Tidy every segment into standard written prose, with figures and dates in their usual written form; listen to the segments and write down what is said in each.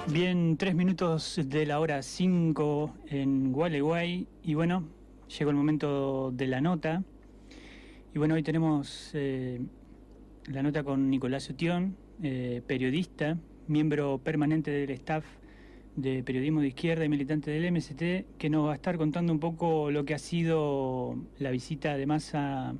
Bien, 3 minutos de la hora 5 en Gualeguay y bueno, llegó el momento de la nota. Y bueno, hoy tenemos la nota con Nicolás Utión, periodista, miembro permanente del staff de periodismo de izquierda y militante del MST, que nos va a estar contando un poco lo que ha sido la visita de Massa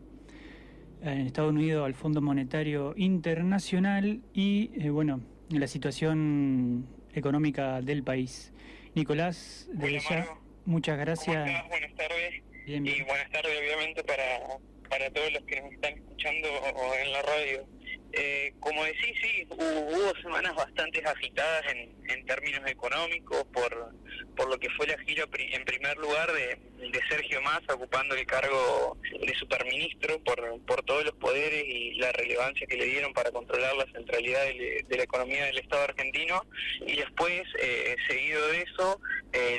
en Estados Unidos al Fondo Monetario Internacional y bueno, la situación económica del país. Nicolás, desde ya, muchas gracias. ¿Cómo estás? Buenas tardes. Bien, bien. Y buenas tardes obviamente para todos los que nos están escuchando en la radio. Como decís, sí, hubo semanas bastante agitadas en términos económicos por lo que fue la gira en primer lugar de Sergio Massa ocupando el cargo de superministro por todos los poderes y la relevancia que le dieron para controlar la centralidad de la economía del Estado argentino, y después, seguido de eso,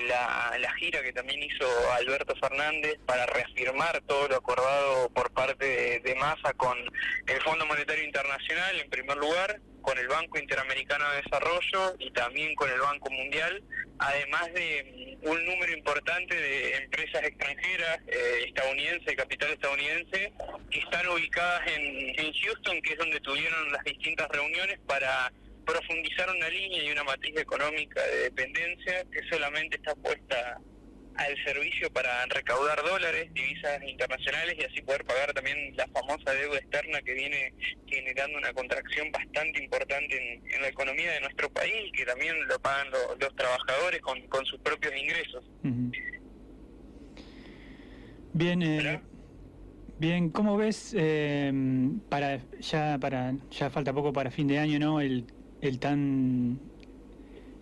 la gira que también hizo Alberto Fernández para reafirmar todo lo acordado por parte de Massa con el Fondo Monetario Internacional en primer lugar, con el Banco Interamericano de Desarrollo y también con el Banco Mundial, además de un número importante de empresas extranjeras, estadounidenses, de capital estadounidense, que están ubicadas en Houston, que es donde tuvieron las distintas reuniones para profundizar una línea y una matriz económica de dependencia que solamente está puesta al servicio para recaudar dólares, divisas internacionales, y así poder pagar también la famosa deuda externa que viene generando una contracción bastante importante en la economía de nuestro país, que también lo pagan los trabajadores con sus propios ingresos. Uh-huh. Bien, bien, ¿cómo ves ya falta poco para fin de año, ¿no? El tan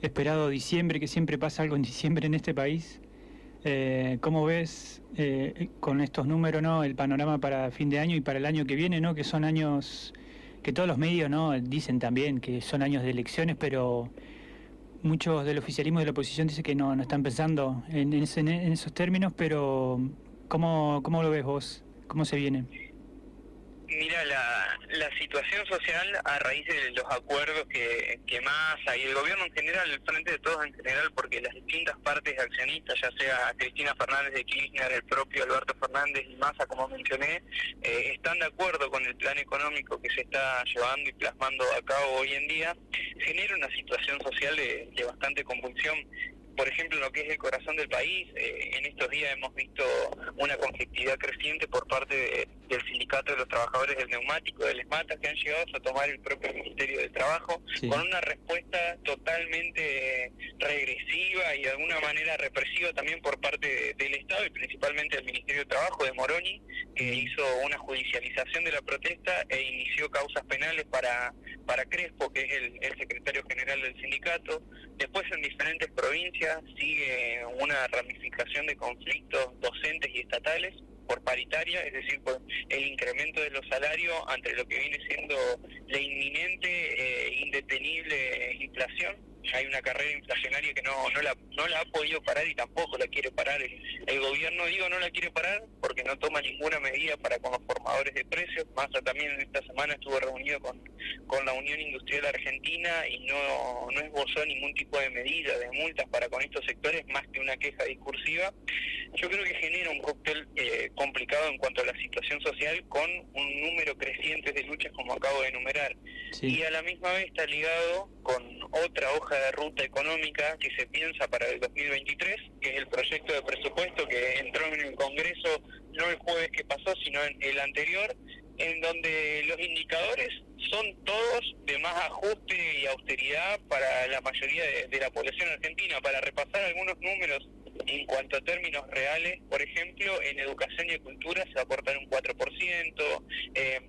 esperado diciembre, que siempre pasa algo en diciembre en este país. ¿Cómo ves con estos números, ¿no?, el panorama para fin de año y para el año que viene, ¿no?, que son años que todos los medios, ¿no?, dicen también que son años de elecciones, pero muchos del oficialismo y de la oposición dicen que no están pensando en esos términos, pero ¿cómo lo ves vos? ¿Cómo se viene? Mira, la situación social a raíz de los acuerdos que Massa y el gobierno en general, el Frente de Todos en general, porque las distintas partes accionistas, ya sea Cristina Fernández de Kirchner, el propio Alberto Fernández y Massa, como mencioné, están de acuerdo con el plan económico que se está llevando y plasmando a cabo hoy en día, genera una situación social de bastante convulsión. Por ejemplo, en lo que es el corazón del país, en estos días hemos visto una conflictividad creciente por parte del Sindicato de los Trabajadores del Neumático, del ESMATA, que han llegado a tomar el propio Ministerio del Trabajo, sí, con una respuesta totalmente regresiva y de alguna manera represiva también por parte del Estado y principalmente del Ministerio de Trabajo de Moroni, que hizo una judicialización de la protesta e inició causas penales para Crespo, que es el secretario general del sindicato. Después, en diferentes provincias sigue una ramificación de conflictos docentes y estatales por paritaria, es decir, por el incremento de los salarios ante lo que viene siendo la inminente indetenible inflación. Hay una carrera inflacionaria que no la ha podido parar y tampoco la quiere parar el gobierno. Digo, no la quiere parar porque no toma ninguna medida para con los formadores de precios. Massa también esta semana estuvo reunido con la Unión Industrial Argentina y no esbozó ningún tipo de medida, de multas para con estos sectores, más que una queja discursiva. Yo creo que genera un cóctel complicado en cuanto a la situación social, con un número creciente de luchas como acabo de enumerar. Sí. Y a la misma vez está ligado con otra hoja de ruta económica que se piensa para el 2023, que es el proyecto de presupuesto que entró en el Congreso no el jueves que pasó, sino en el anterior, en donde los indicadores son todos de más ajuste y austeridad para la mayoría de la población argentina. Para repasar algunos números en cuanto a términos reales, por ejemplo, en educación y cultura se va a aportar un 4%,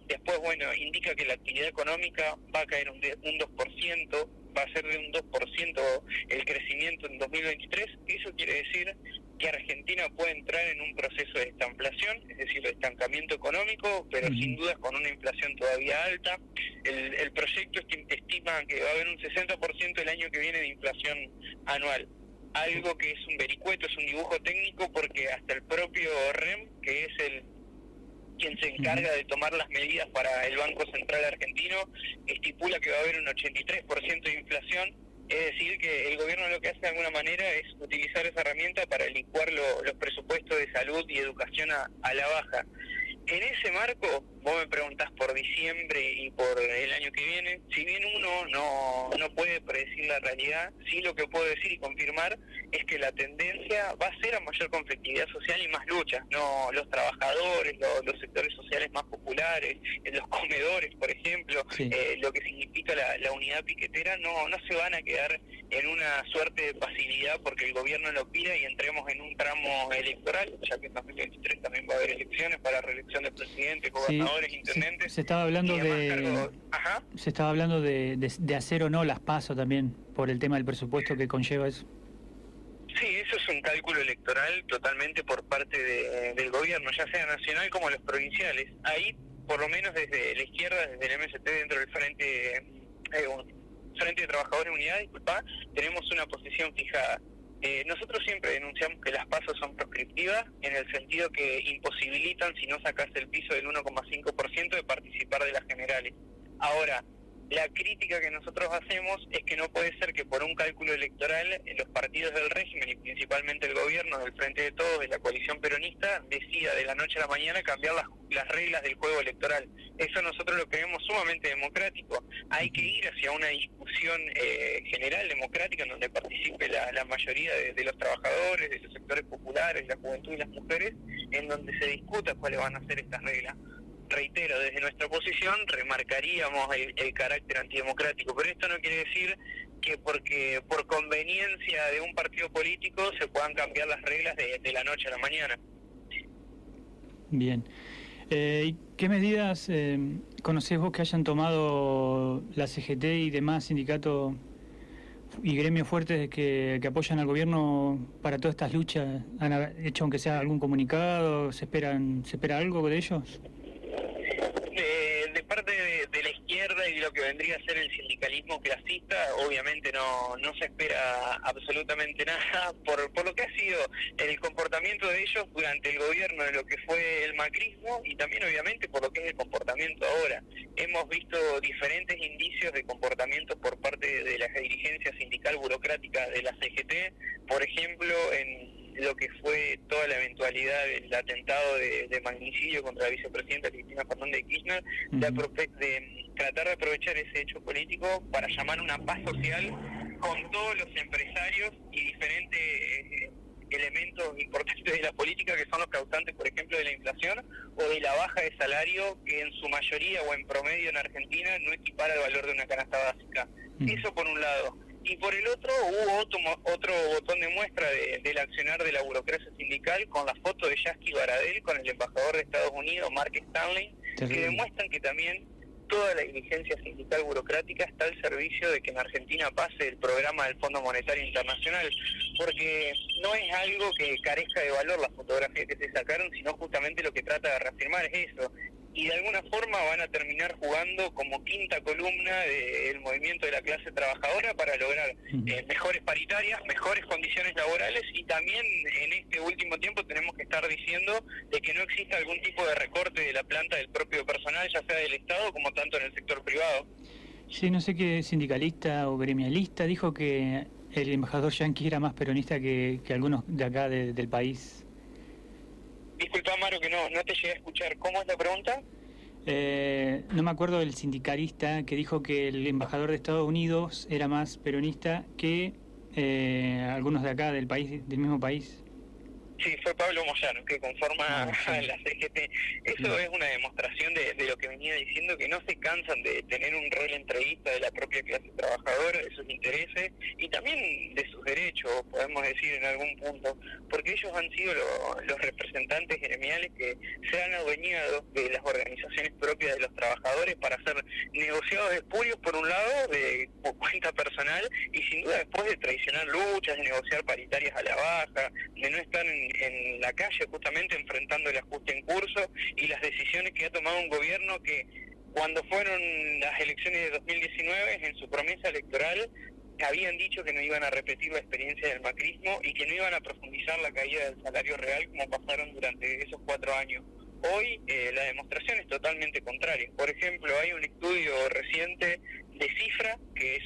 después, bueno, indica que la actividad económica va a caer un 2%, va a ser de un 2% el crecimiento en 2023. Eso quiere decir que Argentina puede entrar en un proceso de estanflación, es decir, de estancamiento económico, pero sin dudas con una inflación todavía alta. El proyecto estima que va a haber un 60% el año que viene de inflación anual. Algo que es un vericueto, es un dibujo técnico, porque hasta el propio REM, que es quien se encarga de tomar las medidas para el Banco Central argentino, estipula que va a haber un 83% de inflación Es decir, que el gobierno lo que hace de alguna manera es utilizar esa herramienta para licuar los presupuestos de salud y educación a la baja. En ese marco, vos me preguntás por diciembre y por el año que viene, si bien uno no puede predecir la realidad, sí lo que puedo decir y confirmar es que la tendencia va a ser a mayor conflictividad social y más luchas, no los trabajadores, los sectores sociales más populares, los comedores, por ejemplo, Sí. lo que significa la unidad piquetera, no se van a quedar en una suerte de pasividad porque el gobierno lo pida y entremos en un tramo electoral, ya que en 2023 también va a haber elecciones para reelección de presidentes, gobernadores, intendentes. Se estaba hablando Ajá. se estaba hablando de hacer o no las PASO también, por el tema del presupuesto que conlleva eso. Sí, eso es un cálculo electoral totalmente por parte del gobierno, ya sea nacional como los provinciales. Ahí, por lo menos desde la izquierda, desde el MST, dentro del Frente de Trabajadores Unidad, tenemos una posición fijada. Nosotros siempre denunciamos que las PASO son proscriptivas en el sentido que imposibilitan, si no sacas el piso del 1,5%, de participar de las generales. Ahora, la crítica que nosotros hacemos es que no puede ser que por un cálculo electoral los partidos del régimen y principalmente el gobierno del Frente de Todos, de la coalición peronista, decida de la noche a la mañana cambiar las reglas del juego electoral. Eso nosotros lo creemos sumamente democrático. Hay que ir hacia una discusión general democrática en donde participe la mayoría de los trabajadores, de los sectores populares, la juventud y las mujeres, en donde se discuta cuáles van a ser estas reglas. Reitero, desde nuestra posición remarcaríamos el carácter antidemocrático, pero esto no quiere decir que porque por conveniencia de un partido político se puedan cambiar las reglas de la noche a la mañana. Bien. ¿Qué medidas conocés vos que hayan tomado la CGT y demás sindicatos y gremios fuertes que apoyan al gobierno para todas estas luchas? ¿Han hecho aunque sea algún comunicado? ¿Se espera algo de ellos? De parte de la izquierda y lo que vendría a ser el sindicalismo clasista, obviamente no se espera absolutamente nada por lo que ha sido el comportamiento de ellos durante el gobierno de lo que fue el macrismo y también obviamente por lo que es el comportamiento ahora. Hemos visto diferentes indicios de comportamiento por parte de la dirigencia sindical burocrática de la CGT, por ejemplo, en lo que fue toda la eventualidad del atentado de magnicidio contra la vicepresidenta Cristina Fernández de Kirchner, de tratar de aprovechar ese hecho político para llamar una paz social con todos los empresarios y diferentes elementos importantes de la política que son los causantes, por ejemplo, de la inflación o de la baja de salario que en su mayoría o en promedio en Argentina no equipara el valor de una canasta básica. Eso por un lado. Y por el otro hubo otro botón de muestra del accionar de la burocracia sindical con la foto de Yasky Baradel con el embajador de Estados Unidos, Mark Stanley, que demuestran que también toda la dirigencia sindical burocrática está al servicio de que en Argentina pase el programa del Fondo Monetario Internacional, porque no es algo que carezca de valor la fotografía que se sacaron, sino justamente lo que trata de reafirmar es eso. Y de alguna forma van a terminar jugando como quinta columna del movimiento de la clase trabajadora para lograr mejores paritarias, mejores condiciones laborales y también en este último tiempo tenemos que estar diciendo de que no exista algún tipo de recorte de la planta del propio personal, ya sea del Estado como tanto en el sector privado. Sí, no sé qué sindicalista o gremialista dijo que el embajador yanqui era más peronista que algunos de acá del país. Disculpa, Amaro, que no te llegué a escuchar. ¿Cómo es la pregunta? No me acuerdo del sindicalista que dijo que el embajador de Estados Unidos era más peronista que algunos de acá del mismo país. Sí, fue Pablo Moyano, que conforma la CGT. Eso es una demostración de lo que venía diciendo, que no se cansan de tener un rol entreguista de la propia clase trabajadora, de sus intereses y también de sus derechos, podemos decir en algún punto, porque ellos han sido los representantes gremiales que se han adueñado de las organizaciones propias de los trabajadores para hacer negociados espurios por un lado, de cuenta personal, y sin duda después de traicionar luchas, de negociar paritarias a la baja, de no estar en la calle justamente enfrentando el ajuste en curso y las decisiones que ha tomado un gobierno que cuando fueron las elecciones de 2019 en su promesa electoral habían dicho que no iban a repetir la experiencia del macrismo y que no iban a profundizar la caída del salario real como pasaron durante esos 4 años. Hoy la demostración es totalmente contraria. Por ejemplo, hay un estudio reciente de Cifra, que es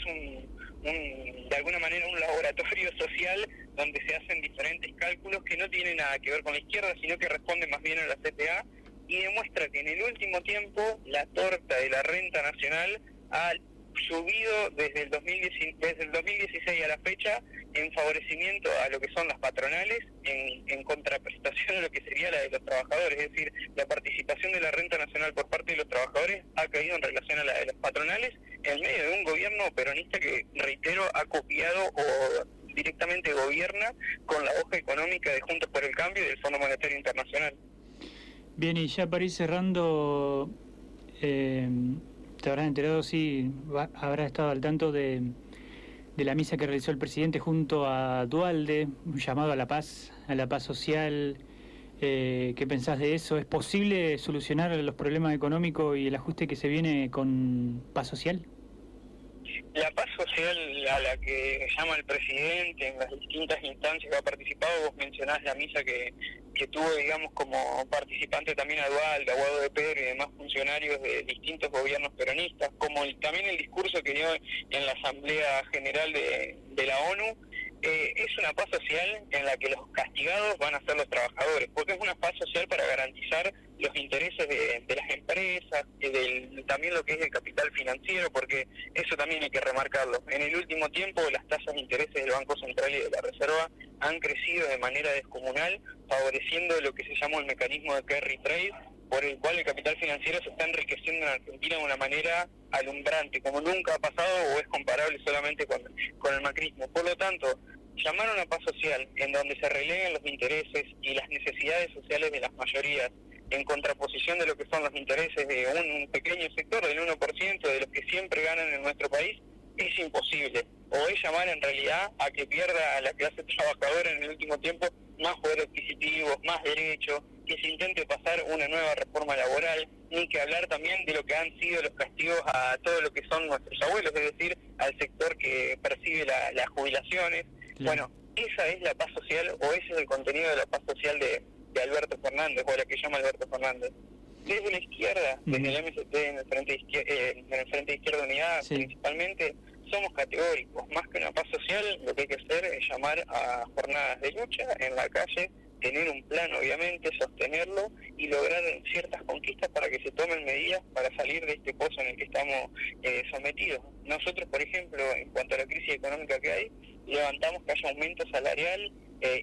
de alguna manera un laboratorio social donde se hacen diferentes cálculos que no tienen nada que ver con la izquierda, sino que responden más bien a la CTA, y demuestra que en el último tiempo la torta de la renta nacional ha subido desde el 2016 a la fecha en favorecimiento a lo que son las patronales, en contraprestación a lo que sería la de los trabajadores. Es decir, la participación de la renta nacional por parte de los trabajadores ha caído en relación a la de los patronales en medio de un gobierno peronista que, reitero, ha copiado o directamente gobierna con la hoja económica de Juntos por el Cambio y del Fondo Monetario Internacional. Bien, y ya para ir cerrando, te habrás enterado, sí, habrás estado al tanto de la misa que realizó el presidente junto a Duhalde, un llamado a la paz social. ¿Qué pensás de eso? ¿Es posible solucionar los problemas económicos y el ajuste que se viene con paz social? La paz social a la que llama el presidente en las distintas instancias que ha participado, vos mencionás la misa que tuvo, digamos, como participante también a Duhalde, a Guado de Pedro y demás funcionarios de distintos gobiernos peronistas, como también el discurso que dio en la Asamblea General de la ONU. Es una paz social en la que los castigados van a ser los trabajadores, porque es una paz social para garantizar los intereses de las empresas, también lo que es el capital financiero, porque eso también hay que remarcarlo. En el último tiempo las tasas de intereses del Banco Central y de la Reserva han crecido de manera descomunal, favoreciendo lo que se llama el mecanismo de carry trade, por el cual el capital financiero se está enriqueciendo en Argentina de una manera alumbrante, como nunca ha pasado o es comparable solamente con el macrismo. Por lo tanto, llamar a una paz social en donde se releguen los intereses y las necesidades sociales de las mayorías, en contraposición de lo que son los intereses de un pequeño sector, del 1% de los que siempre ganan en nuestro país, es imposible. O es llamar en realidad a que pierda a la clase trabajadora en el último tiempo más poder adquisitivo, más derechos, que se intente pasar una nueva reforma laboral, ni que hablar también de lo que han sido los castigos a todo lo que son nuestros abuelos, es decir, al sector que percibe las jubilaciones. Claro. Bueno, esa es la paz social, o ese es el contenido de la paz social de Alberto Fernández, o la que llama Alberto Fernández. Desde la izquierda, desde el MST, en el Frente de Izquierda Unidad, sí, principalmente, somos categóricos. Más que una paz social, lo que hay que hacer es llamar a jornadas de lucha en la calle, tener un plan, obviamente, sostenerlo y lograr ciertas conquistas para que se tomen medidas para salir de este pozo en el que estamos sometidos. Nosotros, por ejemplo, en cuanto a la crisis económica que hay, levantamos que haya aumento salarial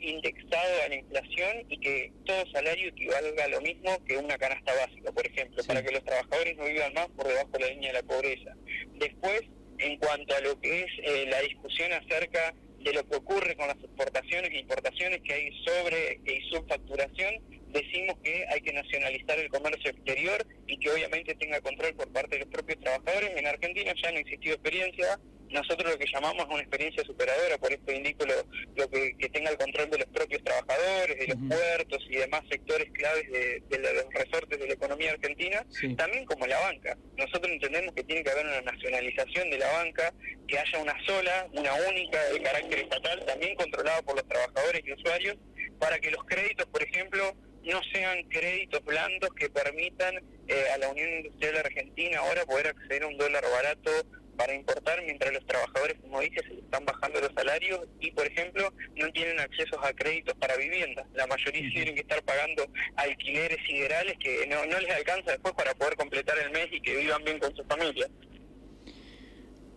indexado a la inflación y que todo salario equivalga a lo mismo que una canasta básica, por ejemplo, sí, para que los trabajadores no vivan más por debajo de la línea de la pobreza. Después, en cuanto a lo que es la discusión acerca de lo que ocurre con las exportaciones e importaciones, que hay sobre y subfacturación, decimos que hay que nacionalizar el comercio exterior y que obviamente tenga control por parte de los propios trabajadores. En Argentina ya no ha existido experiencia, nosotros lo que llamamos una experiencia superadora, por esto indico lo que tenga el control de los propios trabajadores, de los puertos y demás sectores claves de los resortes de la economía argentina, sí, también como la banca. Nosotros entendemos que tiene que haber una nacionalización de la banca, que haya una sola, una única de carácter estatal, también controlada por los trabajadores y usuarios, para que los créditos, por ejemplo, no sean créditos blandos que permitan a la Unión Industrial Argentina ahora poder acceder a un dólar barato para importar, mientras los trabajadores, como dije, se les están bajando los salarios y, por ejemplo, no tienen accesos a créditos para viviendas. La mayoría tienen que estar pagando alquileres siderales que no les alcanza después para poder completar el mes y que vivan bien con sus familias.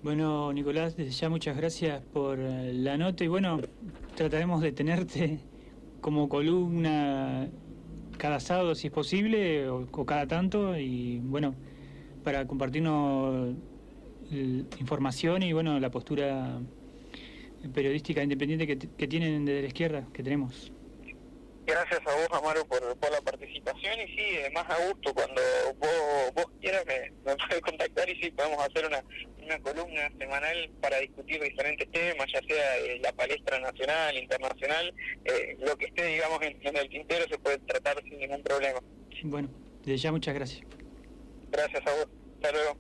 Bueno, Nicolás, desde ya muchas gracias por la nota y bueno, trataremos de tenerte como columna cada sábado si es posible o cada tanto y bueno, para compartirnos información y bueno, la postura periodística independiente que tienen desde la izquierda, que tenemos. Gracias a vos, Amaro, por la participación y sí, más a gusto, cuando vos quieras me puedes contactar y sí, podemos hacer una columna semanal para discutir diferentes temas, ya sea la palestra nacional, internacional, lo que esté, digamos, en el tintero se puede tratar sin ningún problema. Bueno, desde ya muchas gracias. Gracias a vos, hasta luego.